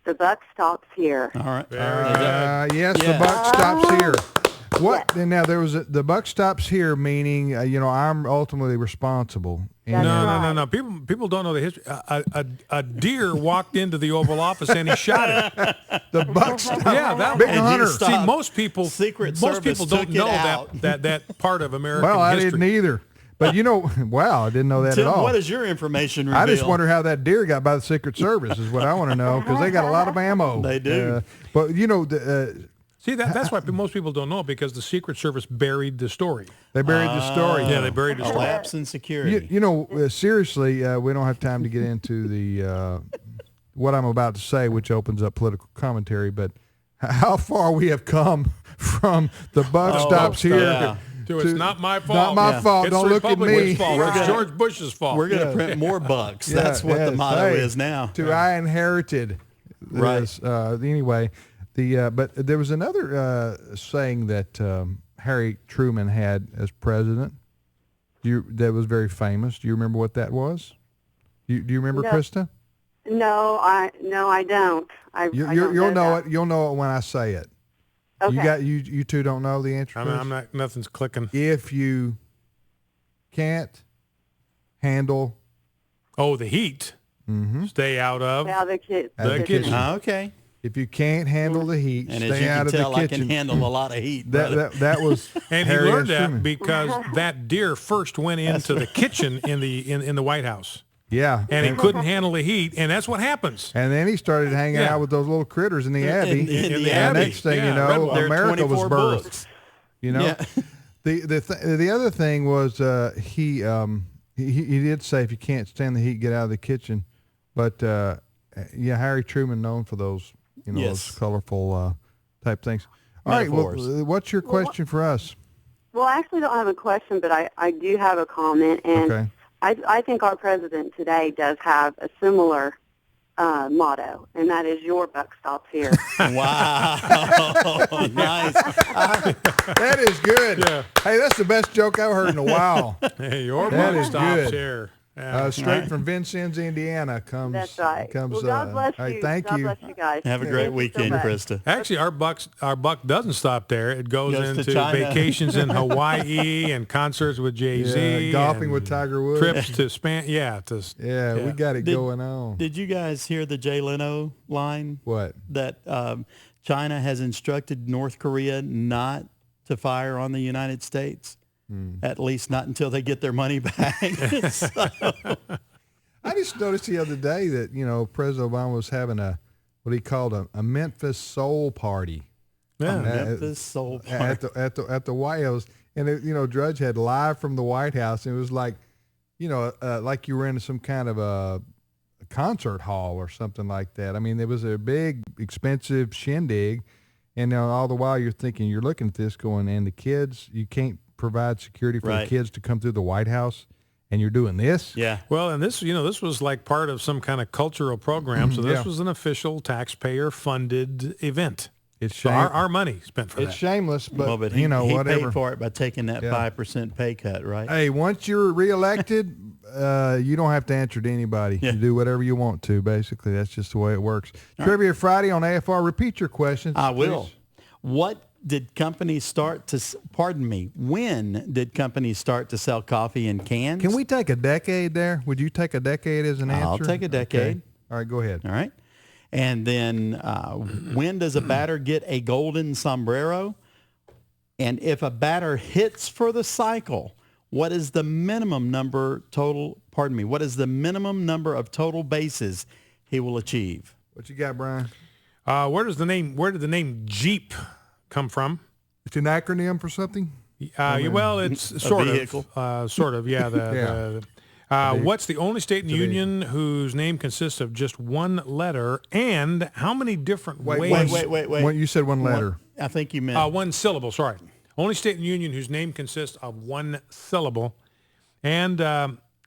The buck stops here. All right. Yes, the buck stops here. What? Yes. Now there was the buck stops here, meaning I'm ultimately responsible. That's No. right. People don't know the history. A deer walked into the Oval Office and he shot it. The buck stopped. Yeah, that Big And he hunter. stopped. See, most people Service don't took it know out. that part of American Well, I history. didn't either. But wow, I didn't know that Tim, at all. what does your information reveal? I just wonder how that deer got by the Secret Service is what I want to know, because they got a lot of ammo. They do. But See, that's why most people don't know, because the Secret Service buried the story. they buried the story. Yeah, they buried the a story. lapse in security. Seriously, we don't have time to get into the what I'm about to say, which opens up political commentary. But how far we have come from the buck stops here. yeah. It's not my fault. Not my fault. It's Don't the look at me. Republicans' fault. It's George Bush's fault. We're going to print more bucks. Yeah, That's what the yes. motto Hey, is now. I inherited. Right. This. Anyway, but there was another saying that Harry Truman had as president. That was very famous. Do you remember what that was? Do you remember, No. Krista? No, I don't. I don't You'll know that. it. You'll know it when I say it. Okay. You two don't know the answer. I'm not. Nothing's clicking. If you can't handle The heat. Mm-hmm. Stay out of. Now the kids. the kitchen. Okay. If you can't handle the heat, And as stay you out can of tell, the I kitchen. can handle a lot of heat. brother. That was And he Harry learned S. that Truman. because that deer first went into the kitchen in the White House, Yeah, and he couldn't handle the heat, and that's what happens. And then he started hanging Yeah. out with those little critters in the Abbey. in the and Abbey. next thing you Yeah, know, Redwall. There are America was 24 birthed. books. You know, Yeah. the other thing was he did say if you can't stand the heat, get out of the kitchen. But Harry Truman known for those Yes. those colorful type things. All right, Metaphors. well, what's your question for us? Well, I actually don't have a question, but I do have a comment, and Okay. I think our president today does have a similar motto, and that is "Your buck stops here." Wow. Nice. That is good. Yeah. Hey, that's the best joke I've heard in a while. Hey, your That buck is stops good. here. Yeah. Straight from Vincennes, Indiana comes. That's right. Comes, Well, God bless hey, you. thank God you. bless you guys. Have a Thank great you so weekend, much. Krista. Actually, our buck doesn't stop there. It goes Goes to into China. vacations in Hawaii and concerts with Jay-Z. golfing and with Tiger Woods. Trips to Span. Yeah, Yeah, we got it going on. Did you guys hear the Jay Leno line What? that China has instructed North Korea not to fire on the United States? At least not until they get their money back. So- I just noticed the other day that President Obama was having what he called a Memphis soul party Yeah. Memphis Soul at Park. the White House, and Drudge had live from the White House, and it was like, like you were in some kind of a concert hall or something like that. I mean, there was a big, expensive shindig, and all the while you're thinking, you're looking at this going, and the kids, you can't provide security for the Right. kids to come through the White House, and you're doing this. Yeah. Well, and this was like part of some kind of cultural program. So this Yeah. was an official taxpayer-funded event. It's So shame. our money spent for It's that. shameless, but, Well, but he whatever. paid for it by taking that Yeah. 5% pay cut, right? Hey, once you're reelected, you don't have to answer to anybody. Yeah. You do whatever you want to, basically. That's just the way it works. Trivia Friday on AFR. Repeat your questions. I will. please. When did companies start to sell coffee in cans? Can we take a decade there? Would you take a decade as an answer? I'll take a decade. Okay. All right, go ahead. All right. And then when does a batter get a golden sombrero? And if a batter hits for the cycle, what is the minimum number what is the minimum number of total bases he will achieve? What you got, Brian? Where did the name Jeep come from? It's an acronym for something? Well, it's sort vehicle. of, yeah. What's the only state in the union whose name consists of just one letter, and how many different ways? Wait. You said one letter. I think you meant One syllable. Sorry, only state in the union whose name consists of one syllable, and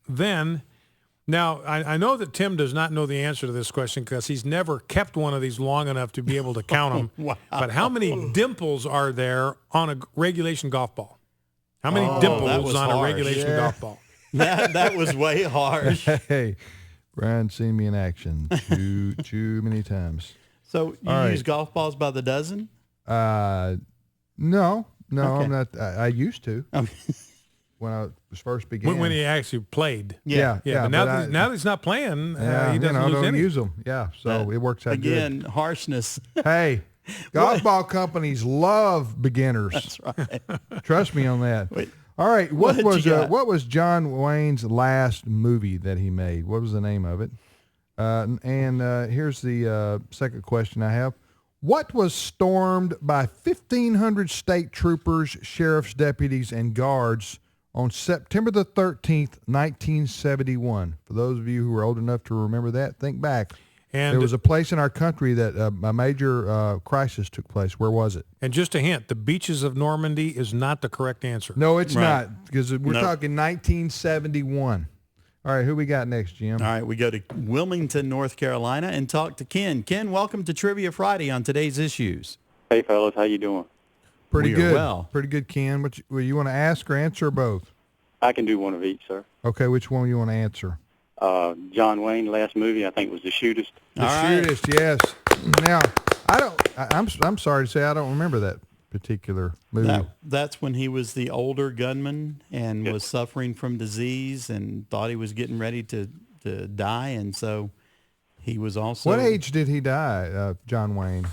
then. Now, I know that Tim does not know the answer to this question because he's never kept one of these long enough to be able to count them. Wow. But how many dimples are there on a regulation golf ball? How many that dimples was on a harsh. regulation Yeah. golf ball? that was way harsh. Hey, Brian's seen me in action too many times. So you All right. use golf balls by the dozen? No, Okay. I'm not. I used to when I was first began. When he actually played. yeah, But now that he's not playing, he doesn't lose don't any. use them. Yeah, so it works out Again, harshness. good. Hey, golf ball companies love beginners. That's right. Trust me on that. Wait, All right, what what you got? was John Wayne's last movie that he made? What was the name of it? Here's the second question I have. What was stormed by 1,500 state troopers, sheriff's deputies, and guards on September the 13th, 1971? For those of you who are old enough to remember that, think back. And There was a place in our country that a major crisis took place. Where was it? And just a hint, the beaches of Normandy is not the correct answer. No, it's Right. not, because we're No. talking 1971. All right, who we got next, Jim? All right, we go to Wilmington, North Carolina, and talk to Ken. Ken, welcome to Trivia Friday on today's issues. Hey, fellas, how you doing? Pretty We are good. well. Pretty good, Ken. Well, you want to ask or answer or both? I can do one of each, sir. Okay, which one you want to answer? John Wayne, last movie, I think was The Shootist. The All right. Shootist, yes. Now, I'm sorry to say I don't remember that particular movie. That's when he was the older gunman and Yes. was suffering from disease and thought he was getting ready to die, and so he was also. What age did he die, John Wayne?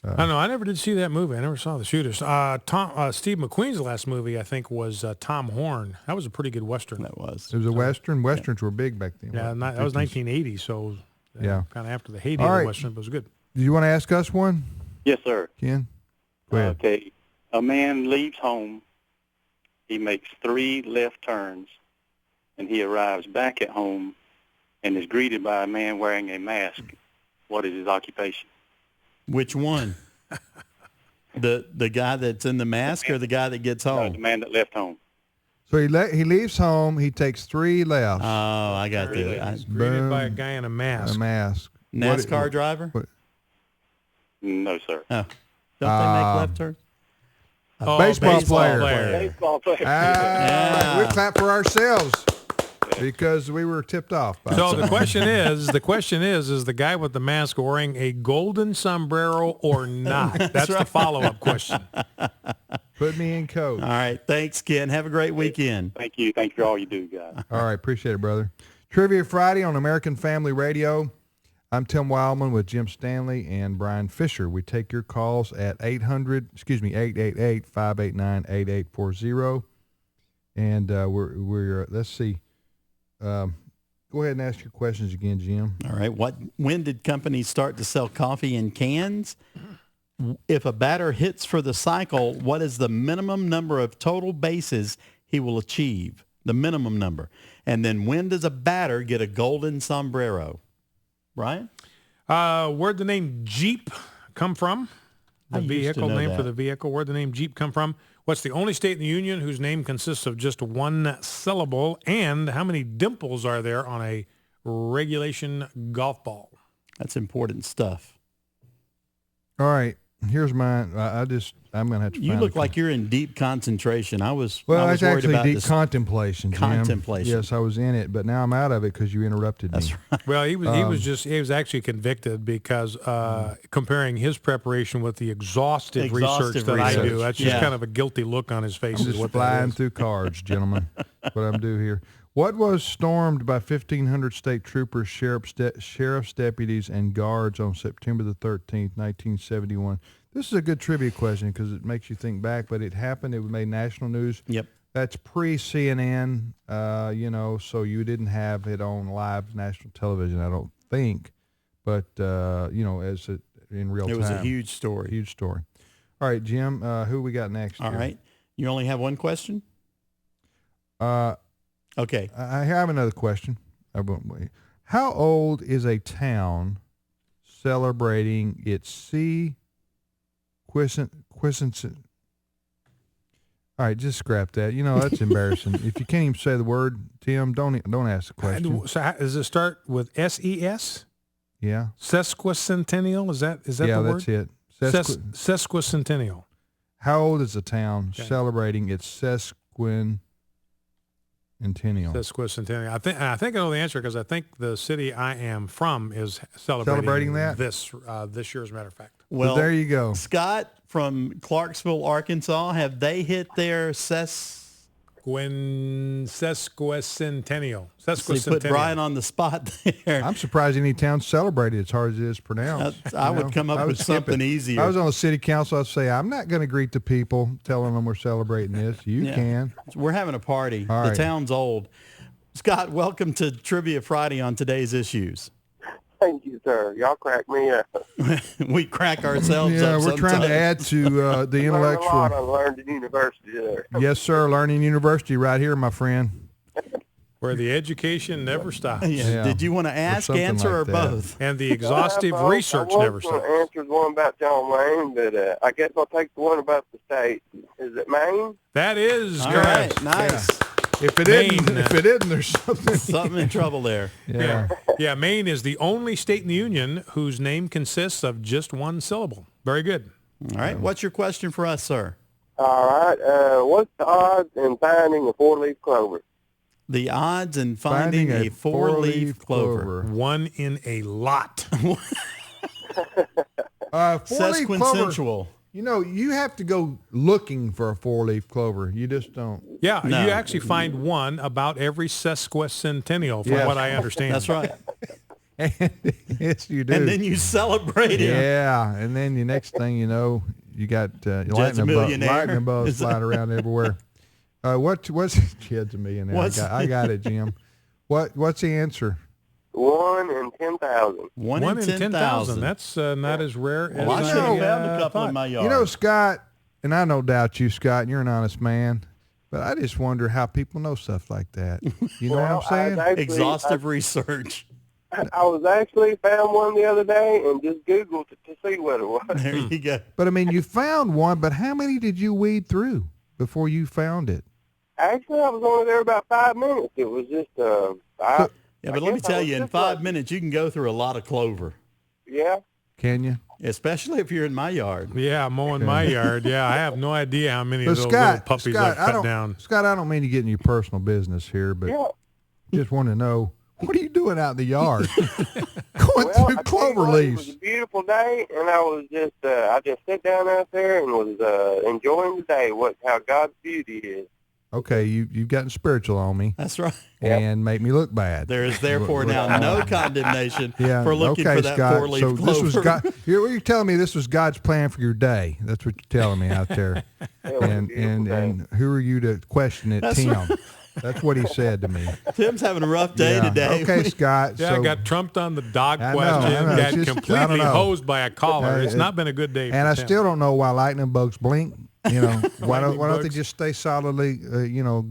I don't know. I never did see that movie. I never saw The Shooters. Steve McQueen's last movie, I think, was Tom Horn. That was a pretty good Western. That was. It was a Western. Westerns were big back then. Yeah, what, that was 50s? 1980, so Yeah. kind of after the heyday All of right. the Western, but it was good. Do you want to ask us one, Yes, sir. Ken? Go ahead. Okay. A man leaves home. He makes 3 left turns, and he arrives back at home and is greeted by a man wearing a mask. What is his occupation? Which one? the guy that's in the mask or the guy that gets The home? man that left home. So he leaves home. He takes 3 lefts. Oh, I got the He's greeted by a Boom. guy in a a mask. mask. NASCAR driver. what- No, sir. Oh, don't they make left turns? Oh, baseball player. Baseball player. Ah, Yeah. we clap for ourselves because we were tipped off. By So the question is the guy with the mask wearing a golden sombrero or not? That's the follow-up question. Put me in coach. All right, thanks, Ken. Have a great weekend. Thank you. Thank you for all you do, guys. All right, appreciate it, brother. Trivia Friday on American Family Radio. I'm Tim Wildman with Jim Stanley and Brian Fisher. We take your calls at 888-589-8840. And we're let's see. Go ahead and ask your questions again, Jim. All right. When did companies start to sell coffee in cans? If a batter hits for the cycle, what is the minimum number of total bases he will achieve? The minimum number. And then when does a batter get a golden sombrero? Brian? Where'd the name Jeep come from? The I used to vehicle know name for that. the vehicle. Where'd the name Jeep come from? What's the only state in the union whose name consists of just one syllable? And how many dimples are there on a regulation golf ball? That's important stuff. All right, here's mine. I'm gonna have to. You find look a- like you're in deep concentration. I was Well, worried it's actually about deep this. contemplation. Jim. Contemplation. Yes, I was in it, but now I'm out of it because you interrupted me. That's right. Well, he was actually convicted because comparing his preparation with the exhaustive research that I do, research. that's just Yeah. kind of a guilty look on his face. I'm is just what that flying is. through cards, gentlemen. What I'm doing here. What was stormed by 1,500 state troopers, sheriff's deputies, and guards on September the 13th, 1971? This is a good trivia question because it makes you think back, but it happened. It made national news. Yep. That's pre-CNN, so you didn't have it on live national television, I don't think. But, in real time. It was a huge story. Huge story. All right, Jim, who we got next? All here? right. You only have one question? Okay. I have another question. I won't wait. How old is a town celebrating its quiescent? All right, just scrap that. That's embarrassing. If you can't even say the word, Tim, don't ask the question. So does it start with SES? Yeah, Sesquicentennial? Is that yeah, the that's word? it. Sesquicentennial. How old is a town Okay. celebrating its Sesquicentennial. I think I know the answer because I think the city I am from is Celebrating that? this year, as a matter of fact. Well, there you go. Scott from Clarksville, Arkansas, have they hit their Sesquicentennial. They put Brian on the spot there. I'm surprised any town celebrated as hard as it is pronounced. I would come up I with would skip something it. easier. I was on the city council. I'd say, I'm not going to greet the people telling them we're celebrating this. You Yeah. can. We're having a party. All The right. town's old. Scott, welcome to Trivia Friday on today's issues. Thank you, sir. Y'all crack me up. We crack ourselves Yeah, up we're trying to sometimes. add to the Learned a lot intellectual. I learned at university there. Yes, sir. Learning University right here, my friend. Where the education never stops. Yeah. Did you want to ask, something answer, like or that. both? And the exhaustive I research never stops. answered one about John Wayne, but I guess I'll take the one about the state. Is it Maine? That is All correct. right, nice. If it Maine. isn't, there's something. Something in trouble there. Yeah. Yeah, Maine is the only state in the union whose name consists of just one syllable. Very good. All right, what's your question for us, sir? All right. What's the odds in finding a four-leaf clover? The odds in finding a four-leaf clover. One in a lot. Four-leaf clover. Sesquicentual. You know, you have to go looking for a four-leaf clover. You just don't. Yeah, No. you actually find one about every sesquicentennial, from Yes. what I understand. That's right. Yes, you do. And then you celebrate it. Yeah, and then the next thing you know, you got Jed's a lightning millionaire. bugs flying around everywhere. What's Jed's a millionaire? I got it, Jim. What's the answer? 1 in 10,000. One One in in 10,000. 10,000. That's not as rare as Well, I I should have found a thought. couple in my yard. You know, Scott, and I no doubt you, Scott, and you're an honest man, but I just wonder how people know stuff like that. You know Well, what I'm saying? Exhaustive research. I was actually found one the other day and just Googled it to see what it was. There you go. But I mean, you found one, but how many did you weed through before you found it? Actually, I was only there about 5 minutes. It was just Yeah, but let me guess I tell was you, in just 5 like- minutes, you can go through a lot of clover, yeah. Can you? especially if you're in my yard. Yeah, mowing my yard. Yeah, I have no idea how many But of those Scott, little puppies Scott, I've cut down. Scott, I don't mean to get in your personal business here, but Yeah. just want to know, what are you doing out in the yard? Going Well, through I tell you clover what, It was leaves. a beautiful day, and I was just I just sat down out there and was enjoying the day. How God's beauty is. Okay, you've gotten spiritual on me That's right. and make me look bad. There is therefore now no condemnation Yeah, for looking okay, for that Scott. four-leaf So clover. this was God. You're telling me this was God's plan for your day. That's what you're telling me out there. It was a and beautiful and day. and who are you to question it, That's Tim? right. That's what he said to me. Tim's having a rough day Yeah. today. Okay, Scott. Yeah, so, I got trumped on the dog I know, question. I know. Got It's just- I completely don't know. hosed by a caller. It's it- not been a good day for and I Tim. still don't know why lightning bugs blink. You know, why don't they bugs. just stay solidly,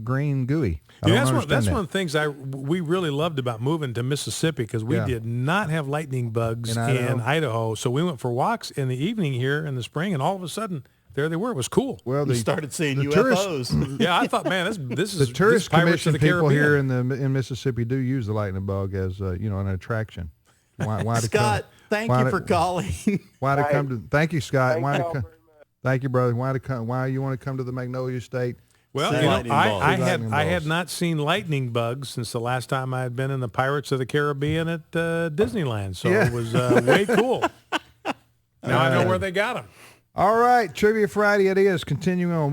green gooey? I Yeah, don't that's understand one of the things we really loved about moving to Mississippi because we Yeah. did not have lightning bugs In in Idaho? Idaho. So we went for walks in the evening here in the spring, and all of a sudden, there they were. It was cool. Well, You the started seeing the UFOs. Yeah, I thought, man, this the is tourist this Pirates commission of the people Caribbean. here in Mississippi do use the lightning bug as an attraction. Why to Scott, come, thank why you to- for calling. Why to come to? Thank you, Scott. Thank Why to y'all come? very much. Thank you, brother. Why to come? Why you want to come to the Magnolia State? Well, See you know, lightning balls. I See had lightning I had balls. not seen lightning bugs since the last time I had been in the Pirates of the Caribbean at Disneyland. So Yeah. it was way cool. Now I know where they got them. All right, Trivia Friday it is. Continuing on.